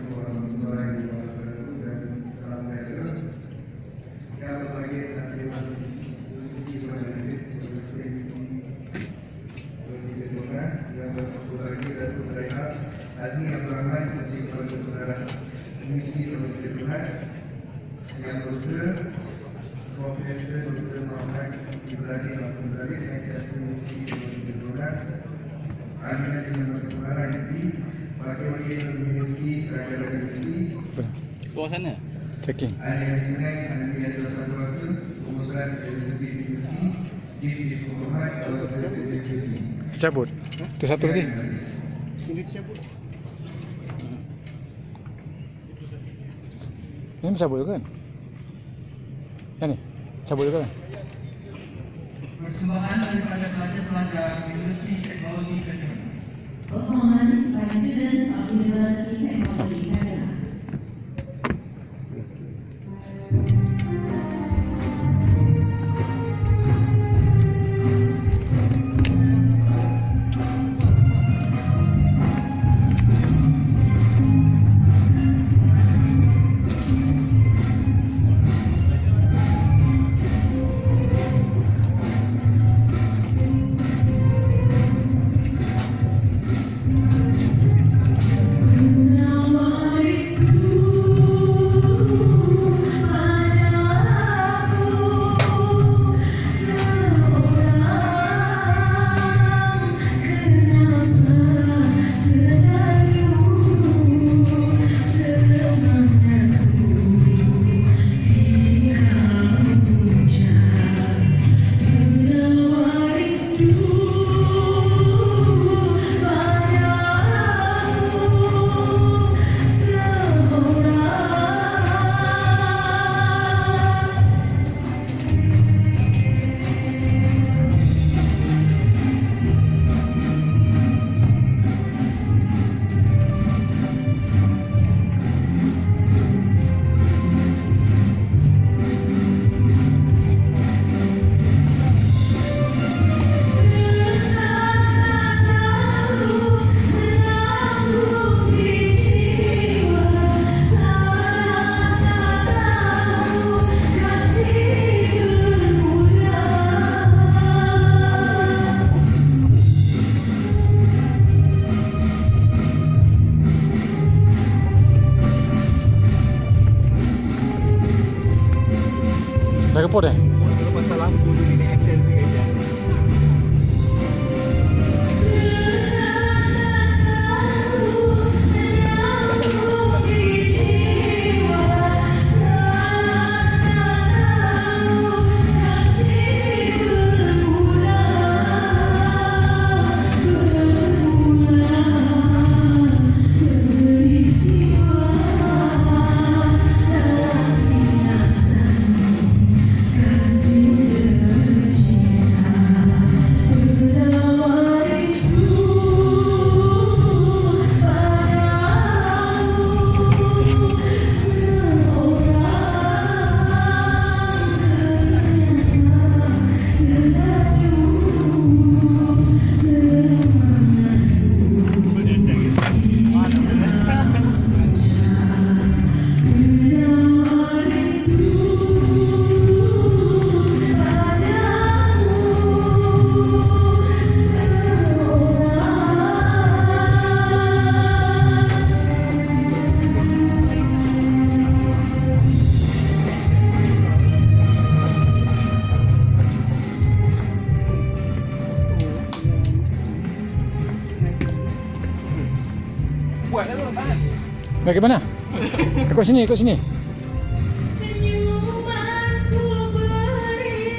warahmatullahi wabarakatuh. Dan salam sejahtera. Yang berbahagia dan masing-masing suci kepada diri, yang berbahagia dan berbahagia Azmi Abdul Rahman suci kepada saudara Mesti kepada Tuhan yang berusaha Profesor Dr. Muhammad Ibrahim Abdul Rahim yang biasa suci kepada Tuhan Akhirnya dengan perkembangan ini bagi-bagi yang memiliki kerajaan negeri bawah sana checking ahli yang senang, ahli yang telah kuasa pengusahaan yang lebih dimiliki di Muhammad cabut tu satu lagi ini cabut. ini cabut kan yang ni cabut juga kan persembahan daripada pelajar-pelajar Universiti Teknologi Petronas. Performance by students of University Technology Petronas. dah report kalau pasal lampu tu ni accent tu je. Buat dah kan? Bagi mana? Ikut sini, ikut sini.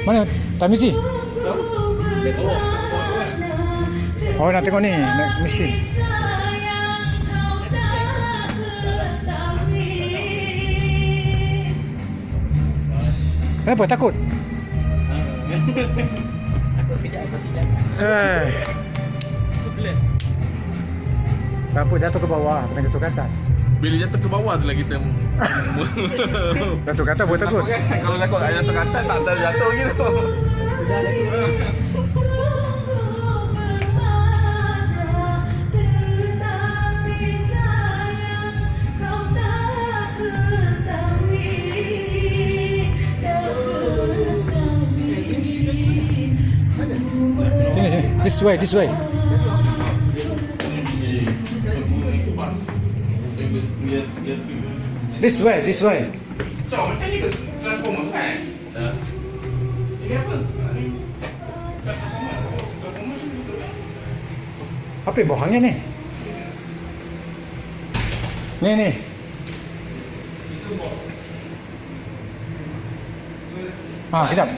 Mana? Tamisi? Oh, nak tengok ni, naik mesin. Kenapa? Takut? Takut sekejap, aku sekejap. Apa jatuh ke bawah, bukan jatuh ke atas. Bila jatuh ke bawah tu lah kita Jatuh ke atas buat takut. kalau takut jatuh ke atas tak jatuh gitu. Sudah lagi. Kau This way, this way. This way, this way. Cok, macam ni ke? Transformer bukan? Ini apa? Apa yang bawah angin ni? Ni. Kejap.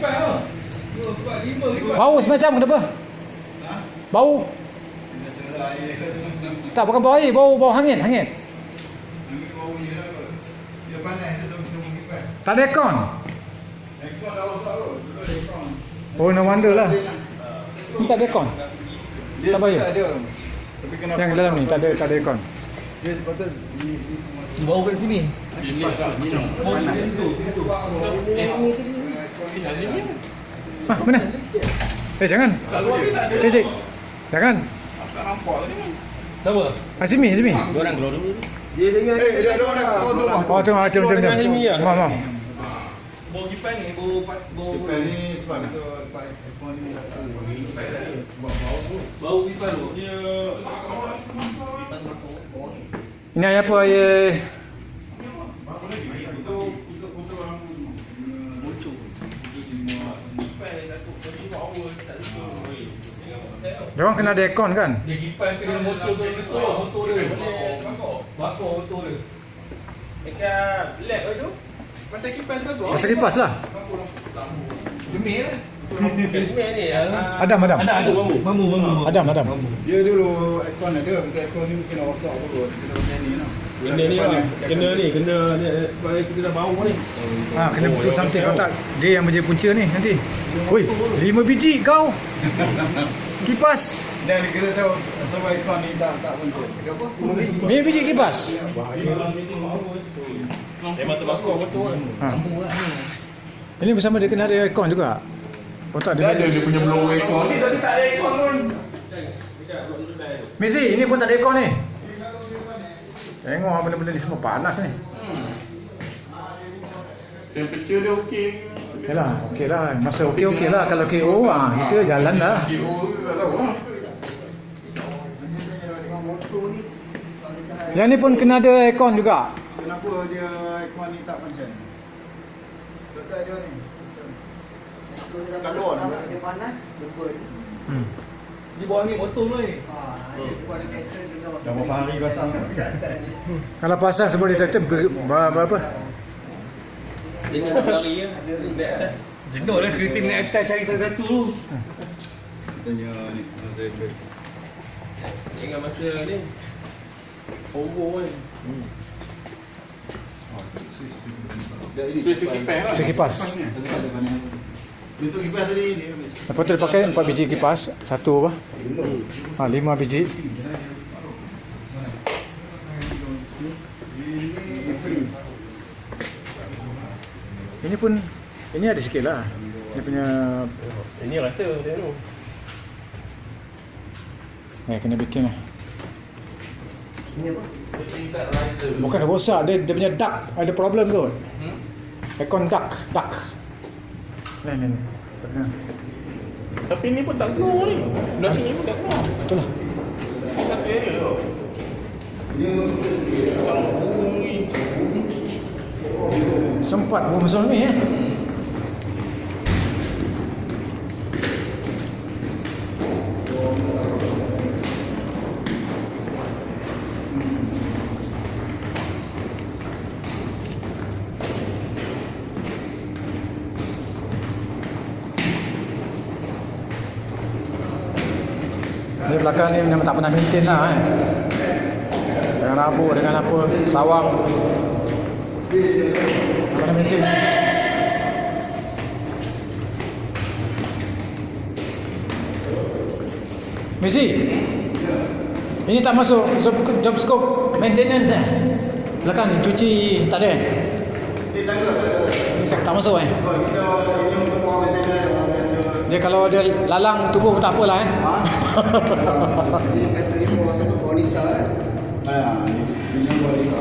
Bau semacam kenapa? Bau? Tak, bukan bau air, bau angin. Tak ada aircon. Oh, no wonder lah. Ni tak ada aircon. Dia Tak payah. tak ada. Tapi kenapa Yang dalam ni tak ada aircon. Dia sepatutnya Bau kat sini. Ini tak minum. panas. Mana? Jangan. Cik. Jangan. Tak nampak tadi kan? Siapa? Sini. Orang keluar dulu. Dia dengar. Dia ada orang kau tu mah. Oh, jom. dengan Helmi lah. Mam. Bau kipas ni, bau Kipas ni sebab aircon ni bau kipas tu. Dia Ini air apa air? Diorang kena ada aircon kan? dia kipas kena motor dia. Bakar motor dia. Dekat lab tu. Pasal kipas tu. Pasal kipas lah. Gemir lah. Gemir ni. Adam. Ada bambu. Adam. Dia dulu aircon ada, betul aircon ni kena rosak dulu. Kena macam ni lah. Kena sebab kita dah bau ni. Kena pukul something. Kalau tak, dia yang menjadi punca ni nanti. Oi, 5 biji kau. Kipas. Dan kita tahu sebab aircon ni tak muncul. Apa? 5 biji kipas. Memang terbakar betul. Ini bersama dia kena ada aircon juga. Oh tak, Dia ada dia punya blower aircon ni tadi tak ada aircon pun. Mizi, ini pun tak ada aircon ni. Tengok benda-benda ni semua panas ni. Temperature dia okey. Yalah, okey lah. Masa okey lah. Kalau KO, kita jalan dah. KO tak tahu lah. Yang ni pun kena ada aircon juga. Kenapa dia aircon ni tak pancen? Dekat dia ni. Kat luar ni. Dia panas, dia burn. Di bawah ni motor tu ni. Dia sebab dia cancel dia dah. Dah berapa hari pasang kan? Kalau pasang sebab dia kata berapa? Dia kena lari ya. Jenuh lah security naik atas cari satu tu. Tanya ni. Ingat masa ni. Combo kan. Switch kipas lah. Sekipas. Untuk kipas tadi ni habis. Lepas tu dia pakai 4 biji kipas. Satu apa? 5 biji. Ini pun, ini ada sikit lah. Dia punya, Ini rasa dia tu. kena bikin lah. Ini apa? Bukan rosak, dia punya duct ada problem tu. Aircon duct. Ni. Tapi ni pun tak keluar ni. Dah sini pun tak keluar. Betul lah. Satu area tu. Sama burung ni. Sempat buat pasal ni Ni belakang ni memang tak pernah maintain lah Dengan rabuk, dengan apa, sawang. Tak pernah maintain. Misi, ini tak masuk job scope maintenance Belakang ni, cuci tak ada tak masuk Dia kalau dia lalang tubuh tak apalah Dia kata ini orang satu Borisa kan. Ini Borisa.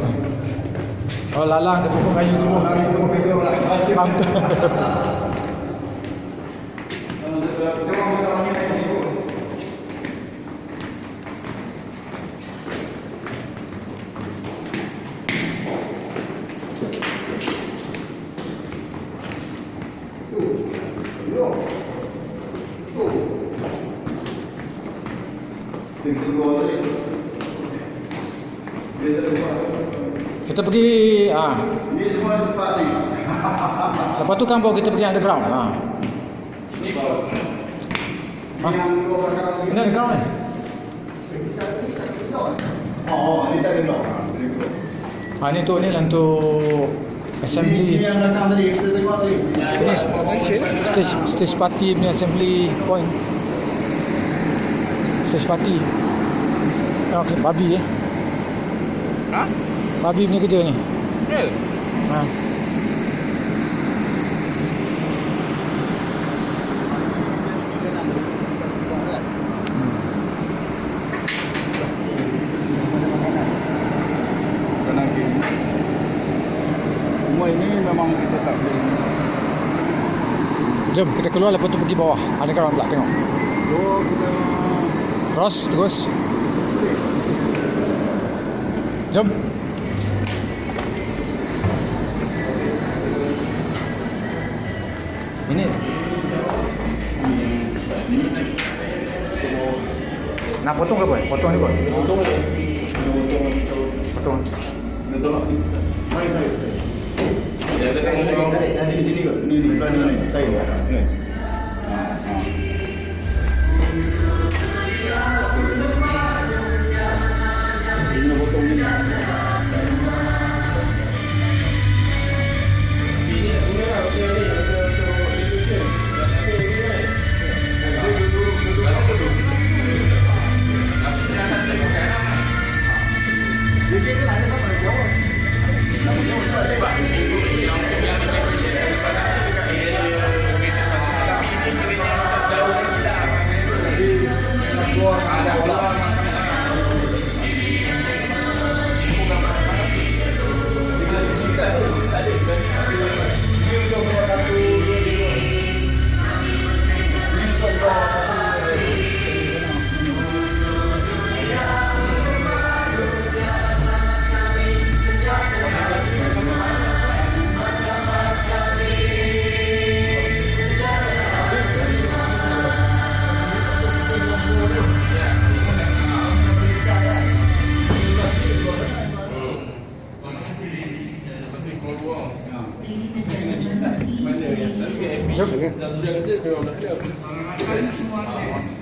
Kalau lalang ke pokok kayu tubuh Kita pergi Ni semua tempat ni. lepas tu kampung kita pergi underground. Ni yang dua orang Ini underground ni. Oh, ni tak ada dok. Ni untuk untuk Ni assembly. yang belakang tadi kita tengok tadi. Ini stage party punya assembly point. Stage party. Babi Ha? Babi punya kerja ni. Real? Kanan kiri. Semua ini memang kita tak boleh. Jom kita keluar lepas tu pergi bawah. Underground pula tengok. So kita Cross terus. Jom. Ini nak potong ke apa? Potong ni kot. Potong. Mari. Dia kata ngomong. Tarik di sini kot. Ni belah ni. Tarik. Ni. Ini potong ni.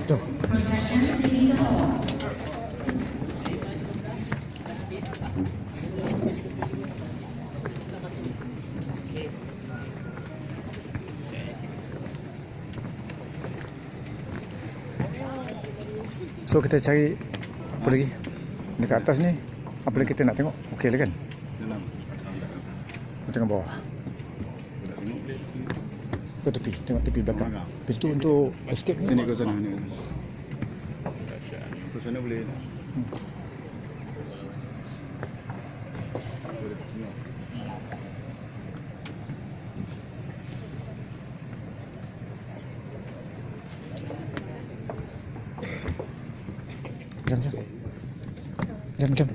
Jom. Procession leaving the hall. So kita cari apa lagi dekat atas ni, apa lagi kita nak tengok? Okey lah kan? Kita tengok bawah. Ke tepi, tengok tepi belakang. Pintu untuk escape ni. Ini ke sana ni. Ke sana boleh. Jom.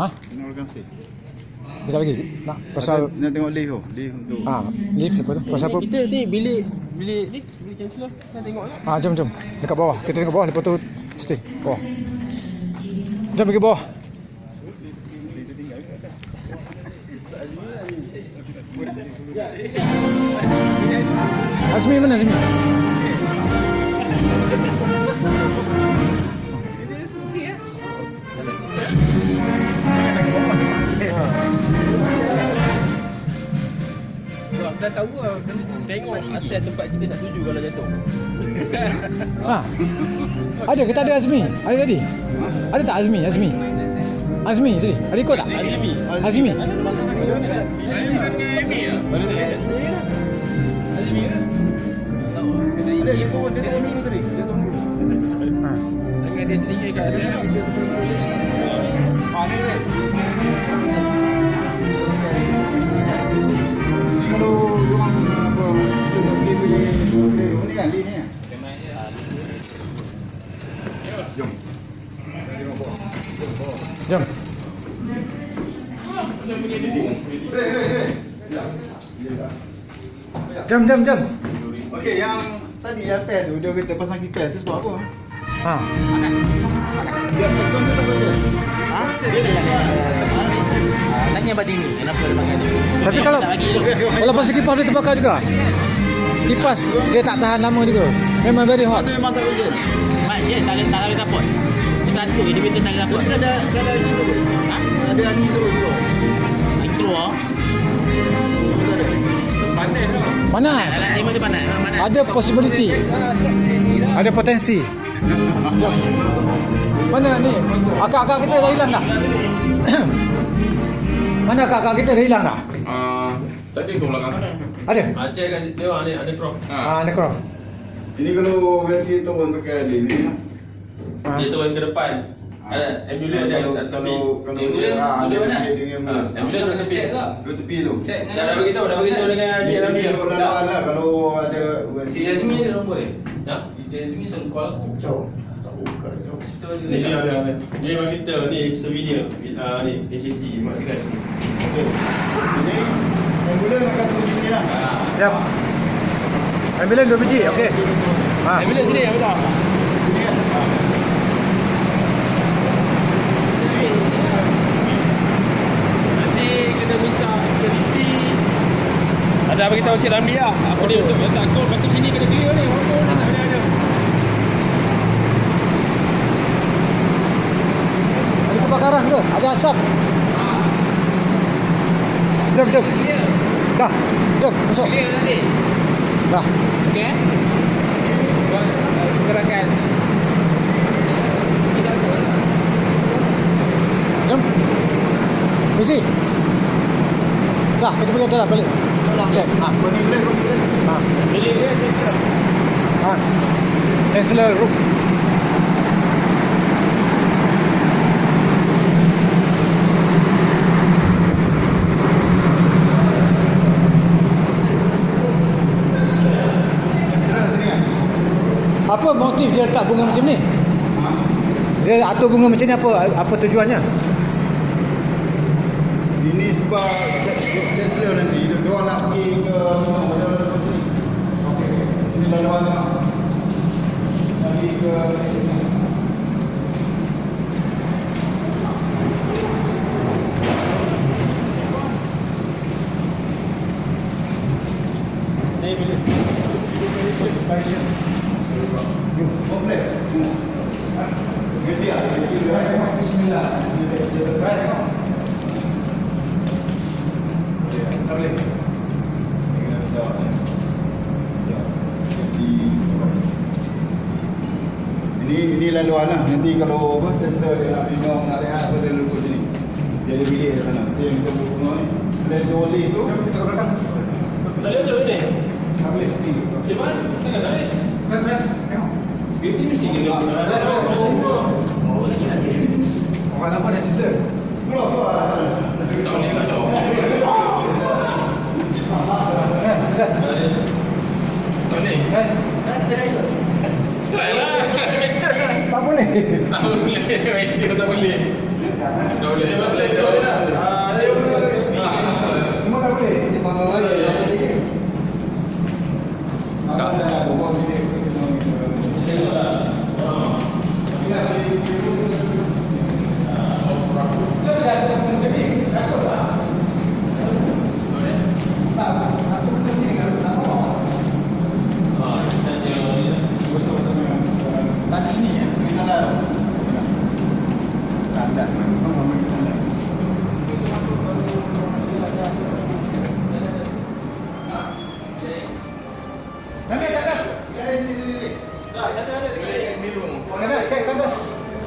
Ha? Tengok belakang stay. Sekejap lagi. Nak pasal Nak tengok lift tu. Lift untuk lift lepas tu. Pasal apa? Kita ni bilik kansel nak tengok lah. Jom. Dekat bawah. Kita tengok bawah lepas tu stay. Bawah. Jom pergi bawah. lift tinggal kat atas. Azmi mana Azmi? Jangan nak fokus tempat. Dah tahu lah, kena tengok atas tempat kita nak tuju kalau jatuh. Ha. Ada ke tak ada Azmi? Ada tadi? Ada tak Azmi? Azmi tadi. Ada ikut tak? Azmi. Mana dia? Azmi ke? Dia turun dulu tadi. Dia turun dulu. Ha. Dengan dia tinggi kat atas. Ni Red. Ni kalau orang apa boleh ni kan ni. Jom. Jom. Jom. Okey, yang tadi atas tu dia kata pasang kipas tu sebab apa? Ha. Dia tekan tu tak boleh. Tanya Abang Dini, kenapa dia pakai tu? Tapi kalau pasal kipas dia terbakar juga. Kipas dia tak tahan lama juga. Memang very hot. Tu memang tak boleh. Mak Syed tak boleh tapot. Dia satu, dia minta tak boleh tapot. Dia ada angin tu. Ha? Ada angin tu. Angin keluar. Tak ada. Panas tau. Panas. Dalam timur tu panas. Ada possibility. Ada potensi. Mana ni? Akak-akak kita dah hilang dah. Mana akak-akak kita dah hilang dah? Tadi ke belakang. Ada? Aceh kan tengok ni ada crop. Ada cross. Ini kalau Welky turun pakai dia ni. Dia turun ke depan. Ada ambulans dia kat tepi. Kalau ada dengan Ambulans kat tepi. Ke tepi tu. Dah bagi tahu dengan Haji Ramli. Lah kalau ada Cik Yazmi ada nombor dia? Ha? Cik Yazmi suruh call. Jauh. Tak buka. Hospital juga. Ni ada. Ni memang kita ni souvenir. Ni HCC mak kita. Okey. Ini ambulans akan turun sini lah. Siap. Ambulans 2 biji, okey. Ha. Ambulans sini apa tak? Sini kan? Nanti kena minta security. Ada bagi tahu Cik Ramli lah. Apa dia untuk letak kol patut sini kena clear ni. Orang tak ada. Ada kebakaran ke? Ada asap? Jom. Dah. Jom, masuk. Clear nanti. Dah. Okey. Gerakan. Jom. Misi. Dah, kita pergi dalam balik. Cek. Ha. Kau ni boleh. Ha. Bilik dia clear. Ha. Tesla room. Apa motif dia letak bunga macam ni? Dia atur bunga macam ni apa tujuannya? Ini sebab Chancellor nanti dia orang nak pergi ke mana sini. Okey. Ini laluan lah. Pergi ke Ni bilik. Komplek. Ganti ah, ganti gerai. Bismillah. Dia gerai. Tak boleh. Ini laluan lah. Nanti kalau apa Chancellor dia nak minum nak rehat apa dia lupa sini. Dia ada bilik di sana. Dia yang kita bunga ni. Dan dolly tu kita ke belakang. Tak boleh macam ni. Tak boleh. Macam mana? Tengok tak boleh. Kan tengok. Security mesti kena. Orang lama dah cerita. Keluar. Tak boleh kat jauh. Ustaz. Tak boleh. Try lah. Tak boleh. Tak boleh. Macam tak boleh. Tak boleh. Tak boleh lah. Memang tak boleh. Ini bawah mana? Tak boleh. Tak ada bawa bilik.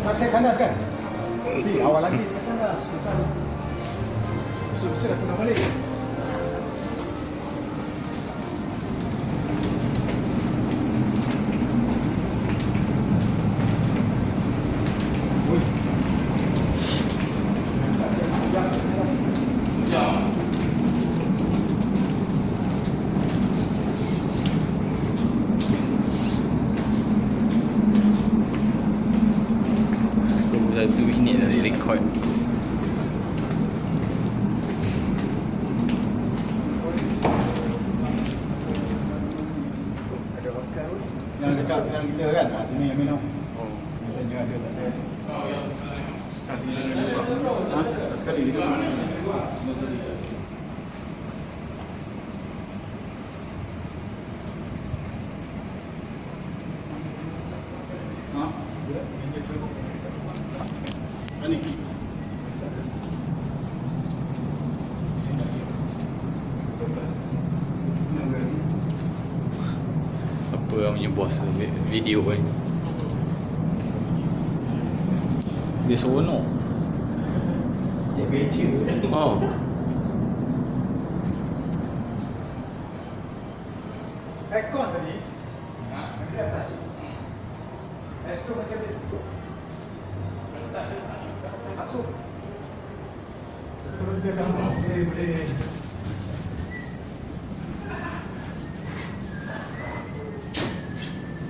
Saya kandas kan? Awal lagi saya kandas. Susah dah kena balik. Satu minit dah record. Yang cakap dengan kita kan, sini yang minum. Oh, tanya ada tak ada. Sekali dia kata. Ni. Apa orang punya bos video kan. Dia seronok. Dia beca. Oh. Aircon tadi. Nanti atas. Esko macam ni. Masuk. Terus dia gambar. Boleh.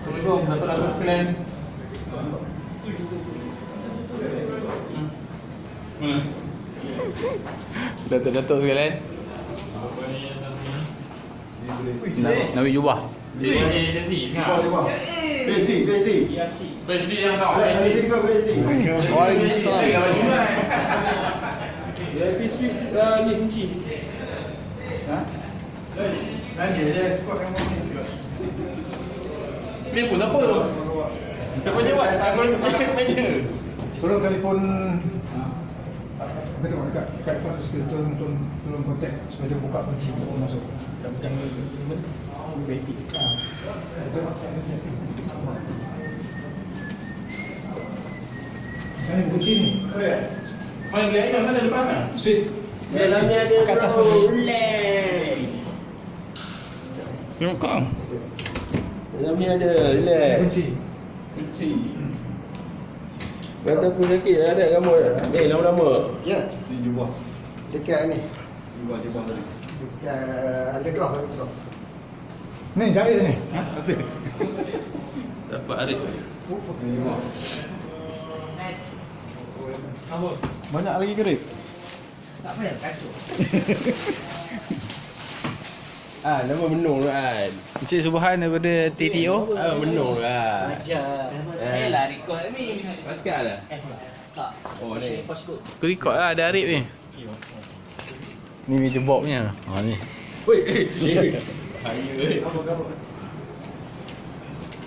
Assalamualaikum, Datuk sekalian. Mana? Datuk-datuk sekalian. Apa ni atas ni? Nak ambil jubah. sesi Cuba cuba. PhD. PhD yang kau. PhD kau PhD. Waalaikumsalam. VIP suite ni kunci. Ha? Nanti dia spot yang mana sikit. Ni pun apa tu? Apa jawab? Aku cek meja. Tolong telefon dekat phone sikit, tolong kontak supaya dia buka kunci untuk masuk. Jangan VIP. Saya kunci ni. Mana boleh ayam sana depan kan? Suite. Dalamnya ada Kat atas relax. Tengok kau. Dalamnya ada relax. Kunci. Kunci. Kata aku sakit ada gambar. Lama-lama. Ya, Ni jubah. dekat ni. Jubah tadi. Dekat underground. Ni cari sini. Ha? Ada. Dapat Arif. Ni jubah. Banyak lagi kerip. Tak payah kacau. Nama menung tu kan. Encik Subhan daripada TTO. Menung lah. lah record ni. Pascal lah. Oh ni. Aku record lah ada Arif ni. Ni meja box punya. Ha ni. Woi. Bahaya. Apa?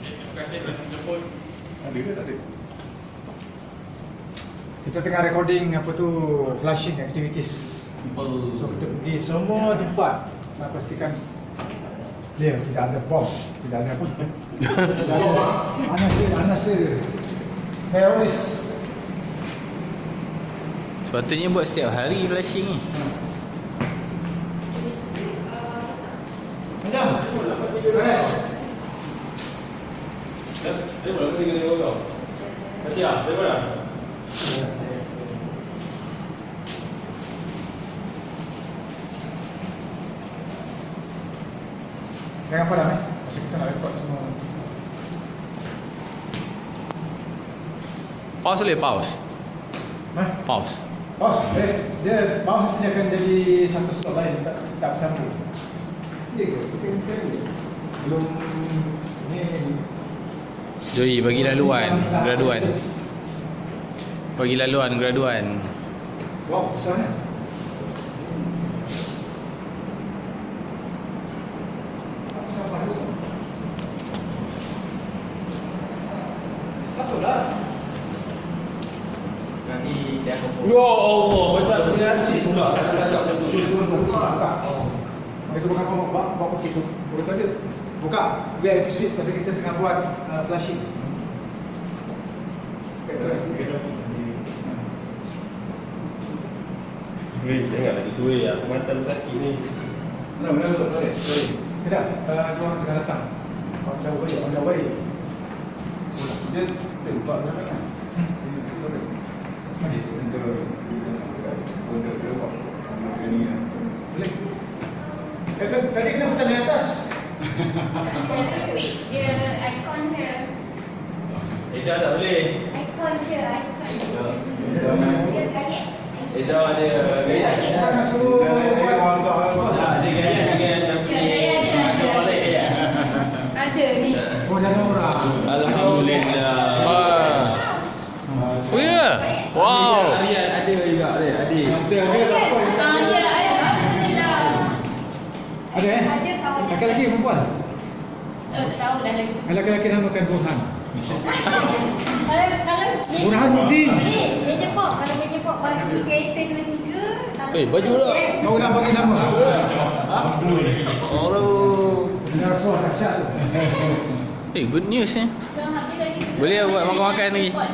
Terima kasih kerana menjemput. Ada ke tak ada? Kita tengah recording apa tu flashing activities. So kita pergi semua tempat nak pastikan clear, tidak ada bom, tidak ada apa. Anas dia. Teroris. Sepatutnya buat setiap hari flashing ni. Macam? Anas. Dia boleh pergi dengan kau. Hati ah, dia boleh. Jangan padam pasal kita nak record semua. Pause boleh pause. Hah? Pause. Pause. Dia pause nanti dia akan jadi satu slot lain, tak bersambung. Ya ke? Bukan sekali. Belum ni Joey bagi laluan graduan. Bagi laluan graduan. wow, besarnya. Aku sabar dulu. Patutlah. Nanti dia akan Ya Allah, macam sengaja pula. Mereka bukan bawa peti tu. Mereka dia buka VIP suite pasal kita tengah buat flashing. Okay. Weh, janganlah gitu weh. Aku macam sakit ni. Mana boleh. Tidak, dua orang tengah datang. On the way. Dia tempat sana kan. Boleh. Center. Boleh ke apa? Ini ya. Boleh. Tadi kenapa tak naik atas? Dia ikon dia. Eda tak boleh. Ikon dia, ikon. Dia gayat. Eda ada gaya. Kita nak suruh Ada gaya dengan ada orang lain gaya. Ada ni. Oh, dah ada orang. Alhamdulillah. Oh ya? Wow. Harian ada juga dia. Adik. Ada tak apa. Ya, alhamdulillah. Ada Ada kawan. Laki-laki perempuan? Tak tahu dah lagi. Laki-laki namakan Burhan. Kalau Burhanuddin. Ni, meja pop. Kalau meja pop bagi kereta 2-3. Baju pula. Kau nak bagi nama? Oh. Benar suara dahsyat tu. Good news ni. Boleh buat makan-makan lagi. Kau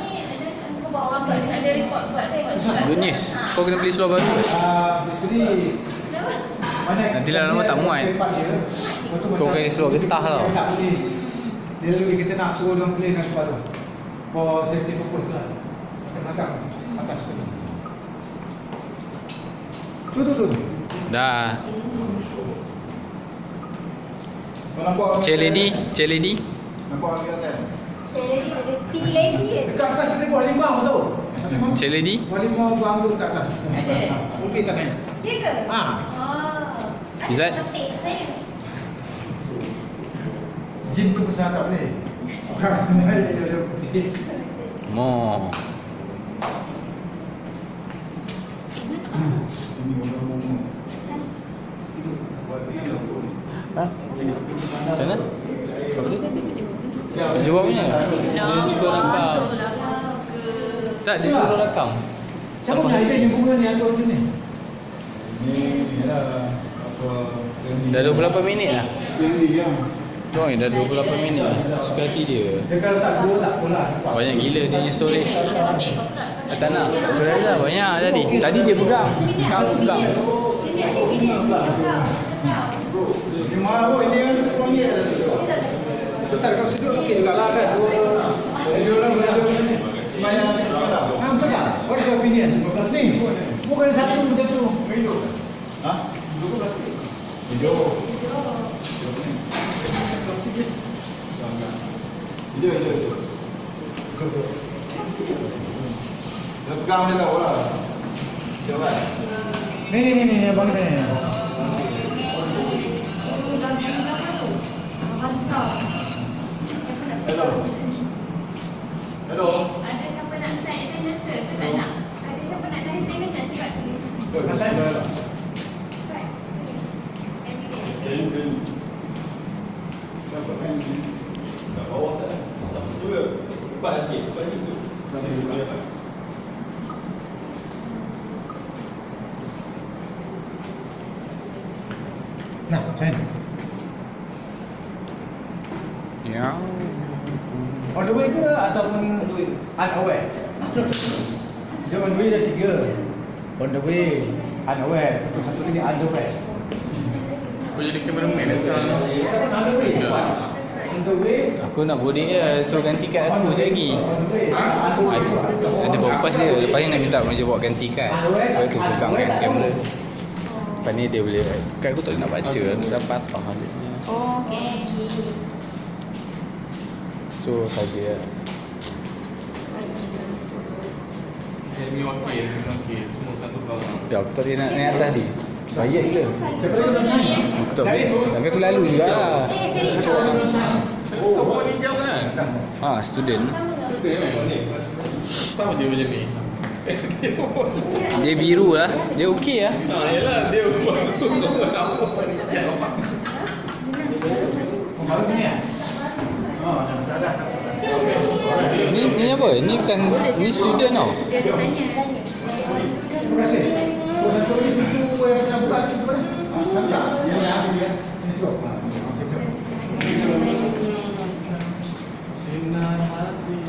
bawa makan. Ada report buat. Good news. Kau kena beli seluar baru. Basically Nantilah lama tak muat. Kau kena seluar getah tau. Tak boleh. Dia lalu kita nak suruh dia clean dengan seluar tu. For safety purpose lah. Belakang atas tu. Tu. Dah. Kau nampak? Cik lady. Nampak lagi atas? Saya lagi ada tea lagi. Dekat atas ada buah limau tu. Cik lady. Buah limau beranggur kat atas. Ada. Mungkin tak naik. Ya ke? Ah. Oh. Izzat? Ketik saya. Jin tu besar tak boleh. Orang naik dia putih. Mo. Sini orang-orang. Buat ni lah pun. Ha? Macam mana? Apa dia? Ya, Jawabnya? Dia suruh rakam. Tak, dia suruh rakam. Siapa nak idea ni bunga ni atur macam ni? Ni ialah apa? Dah 28 minit lah. Yang ni yang. Join dah 28 minit lah. Suka hati dia. Dia kalau tak dua tak pola. Banyak gila dia punya storage. Tak nak. Berada banyak tadi. Tadi dia pegang. Sekarang dia pegang. Ni mahal pun ini kan RM10 Besar kau sudut okey jugalah kan. Dia orang berdua ni. Semayang sekarang. Betul tak? What is your opinion? Plastik. Bukan satu macam tu. Hidup. Ha? Hidup ke plastik? Hidup. Plastik ni. Hidup. Dia pegang dia tahu lah. Coba. Ni abang ni. Hello. Ada siapa nak sign attendance ke? Tak nak. Ada siapa nak sign attendance nak cakap tulis. Asal berapa? Right. Dapat kan ni. Kat bawah tak? Sama tu ke? Lepas lagi tu. Nah, sign. Ya. On the way ke ataupun unaware? Dia on the way dah 3. On the way, unaware. Terus satu lagi underwear. Kau jadi cameraman dah sekarang. On the way. On the way. Aku nak bodek dia. Suruh ganti kad aku sekejap lagi. Ada bawa pas dia. Lepas ni nak minta manager bawa ganti kad. So tu pegang kan kamera. Lepas ni dia boleh. Kad aku tak nak baca. Aku dah patah dia. Oh, okay. So saja. Ni okey. Semua tak tukar. Ya, aku tadi nak naik atas ni. Bayar gila. Siapa lagi nak sign? Aku tak boleh. Tapi aku lalu juga lah. Oh, kau ni jauh kan? Ha, student. Suka kan ni? Sama dia macam ni. Dia biru lah. Dia okey lah. Ha, yalah dia buat aku. Baru ni ah. Oh, dah. Ni apa? Ni bukan. Ni student tau. Dia ada tanya. Terima kasih. Oh, satu lagi pintu yang pernah buka tu mana? Tak. Dia dah habis dia. Sini tu. Sinar hati.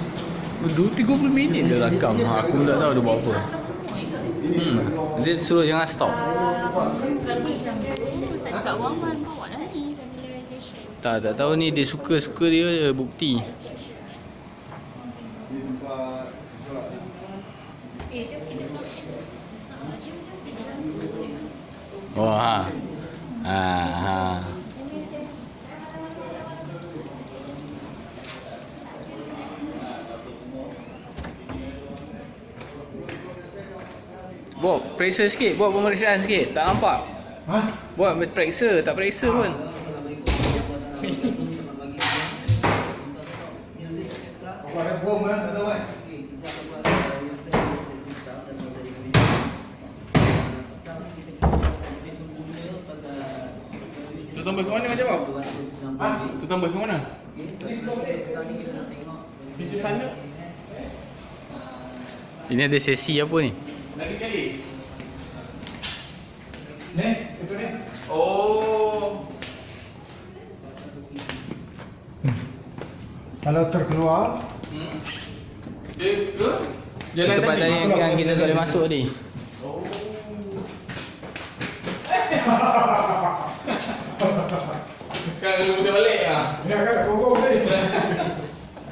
30 minit dia rakam. Ha, aku tak tahu dia buat apa. Dia suruh jangan stop. Tak cakap Waman bawa dah ni familiarization. Tak tahu ni dia suka-suka dia je bukti. Jom kita proses. Oh ha. Ha. Buat periksa sikit, buat pemeriksaan sikit. Tak nampak. Ha? Buat periksa, tak periksa pun. Kau ada bom kan? Tahu kan? Tu tambah ke mana macam apa? Ha? Tu tambah ke mana? Pintu sana. Ini ada sesi apa ni? Lagi kali. Ni, itu ni. Oh. Kalau terkeluar, Dia ke? Jalan tempat tadi yang kita tak boleh masuk ni. Oh. Sekarang kena balik lah. ni akan gogong